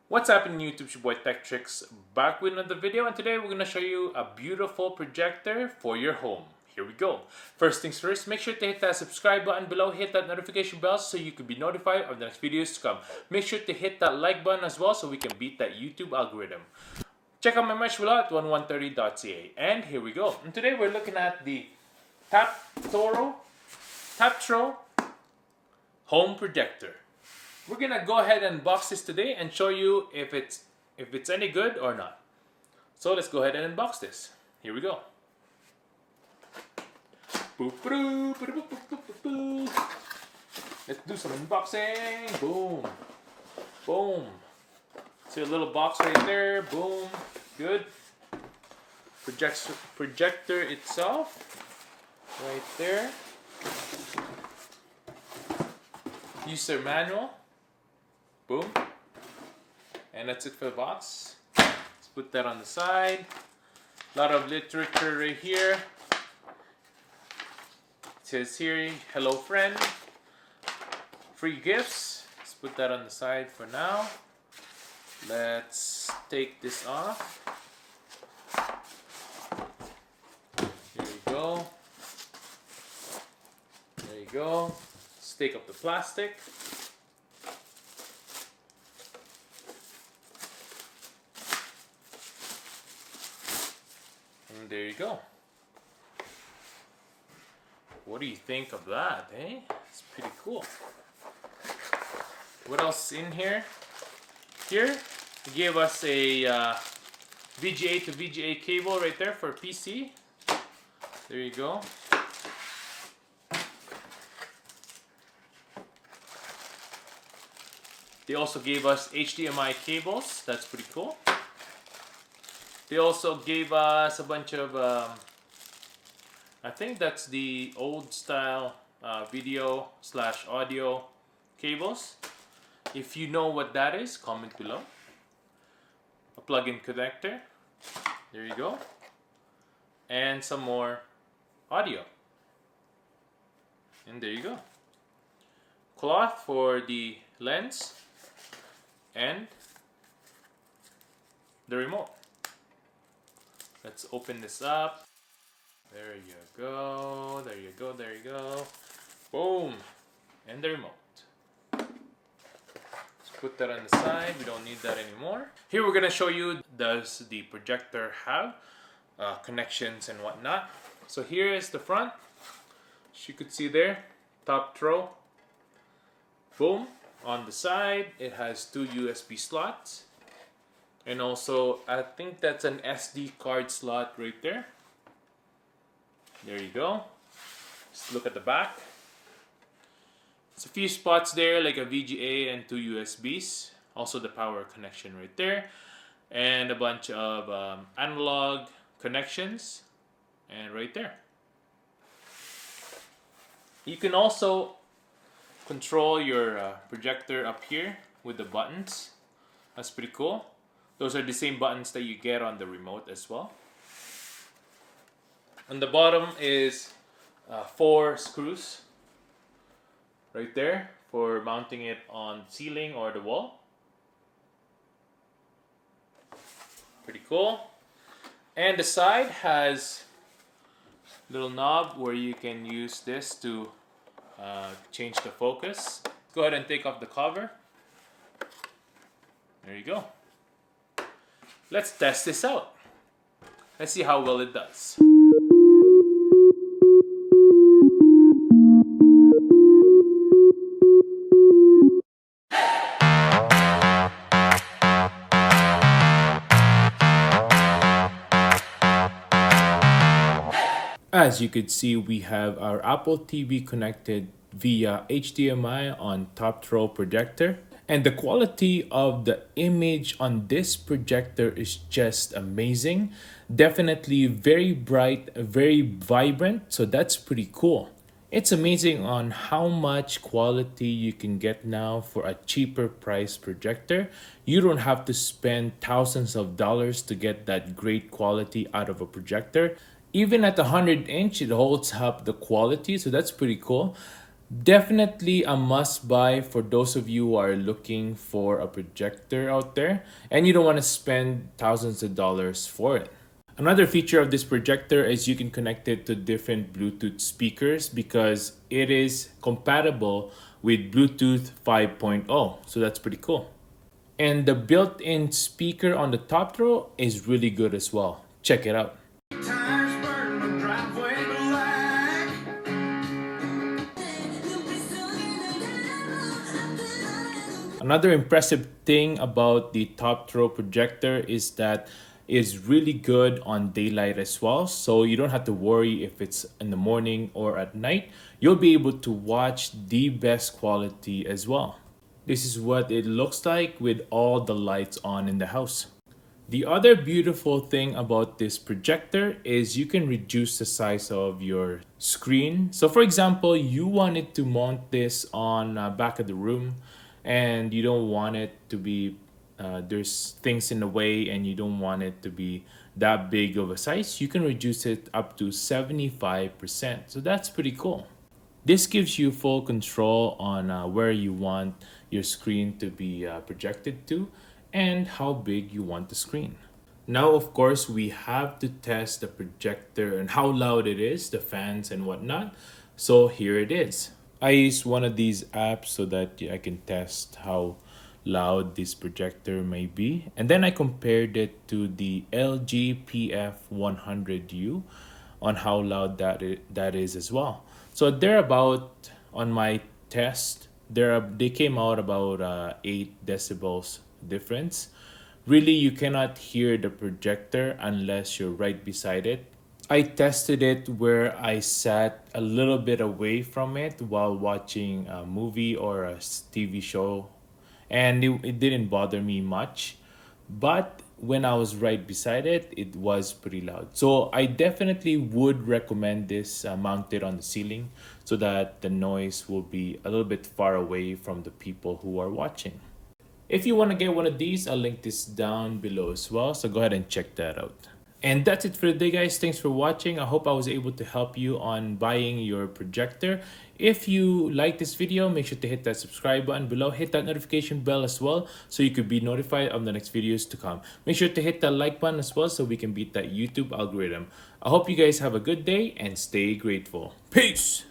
What's happening YouTube? It's your boy Tech Tricks back with another video, and today we're going to show you a beautiful projector for your home. Here we go. First things first, make sure to hit that subscribe button below, hit that notification bell so you can be notified of the next videos to come. Make sure to hit that like button as well so we can beat that YouTube algorithm. Check out my merch below at 1130.ca. And here we go. And today we're looking at the TopTro home projector. We're gonna go ahead and unbox this today and show you if it's any good or not. So let's go ahead and unbox this. Here we go. Let's do some unboxing. Boom. Boom. See a little box right there. Boom. Good. Projector itself. Right there. User manual. Boom. And that's it for the box. Let's put that on the side. A lot of literature right here. It says here, hello friend. Free gifts. Let's put that on the side for now. Let's take this off. There you go. There you go. Let's take up the plastic. And there you go. What do you think of that, eh? It's pretty cool. What else is in here? Here, they gave us a VGA to VGA cable right there for PC. There you go. They also gave us HDMI cables. That's pretty cool. They also gave us a bunch of, I think that's the old style video / audio cables. If you know what that is, comment below. A plug-in connector. There you go. And some more audio. And there you go. Cloth for the lens. And the remote. Let's open this up. There you go. There you go. There you go. Boom. And the remote. Let's put that on the side. We don't need that anymore. Here we're going to show you, does the projector have connections and whatnot. So here is the front. As you could see there, TopTro. Boom. On the side, it has 2 USB slots. And also, I think that's an SD card slot right there. There you go. Just look at the back. It's a few spots there, like a VGA and 2 USBs. Also the power connection right there. And a bunch of analog connections. And right there. You can also control your projector up here with the buttons. That's pretty cool. Those are the same buttons that you get on the remote as well. On the bottom is 4 screws right there for mounting it on the ceiling or the wall. Pretty cool. And the side has a little knob where you can use this to change the focus. Go ahead and take off the cover. There you go. Let's test this out. Let's see how well it does. As you could see, we have our Apple TV connected via HDMI on TopTro projector. And the quality of the image on this projector is just amazing. Definitely very bright, very vibrant. So that's pretty cool. It's amazing on how much quality you can get now for a cheaper price projector. You don't have to spend thousands of dollars to get that great quality out of a projector. Even at 100 inch, it holds up the quality. So that's pretty cool. Definitely a must buy for those of you who are looking for a projector out there and you don't want to spend thousands of dollars for it. Another feature of this projector is you can connect it to different Bluetooth speakers because it is compatible with Bluetooth 5.0. So that's pretty cool. And the built-in speaker on the TopTro is really good as well. Check it out. Another impressive thing about the TopTro projector is that it's really good on daylight as well. So you don't have to worry if it's in the morning or at night. You'll be able to watch the best quality as well. This is what it looks like with all the lights on in the house. The other beautiful thing about this projector is you can reduce the size of your screen. So for example, you wanted to mount this on back of the room and you don't want it to be, there's things in the way and you don't want it to be that big of a size, you can reduce it up to 75%. So that's pretty cool. This gives you full control on where you want your screen to be projected to and how big you want the screen. Now, of course, we have to test the projector and how loud it is, the fans and whatnot. So here it is. I use one of these apps so that I can test how loud this projector may be. And then I compared it to the LG PF100U on how loud that is as well. So they're about, on my test, they came out about 8 decibels difference. Really, you cannot hear the projector unless you're right beside it. I tested it where I sat a little bit away from it while watching a movie or a TV show, and it didn't bother me much. But when I was right beside it, it was pretty loud. So I definitely would recommend this mounted on the ceiling so that the noise will be a little bit far away from the people who are watching. If you want to get one of these, I'll link this down below as well. So go ahead and check that out. And that's it for today, guys. Thanks for watching. I hope I was able to help you on buying your projector. If you like this video, make sure to hit that subscribe button below. Hit that notification bell as well so you could be notified of the next videos to come. Make sure to hit that like button as well so we can beat that YouTube algorithm. I hope you guys have a good day and stay grateful. Peace!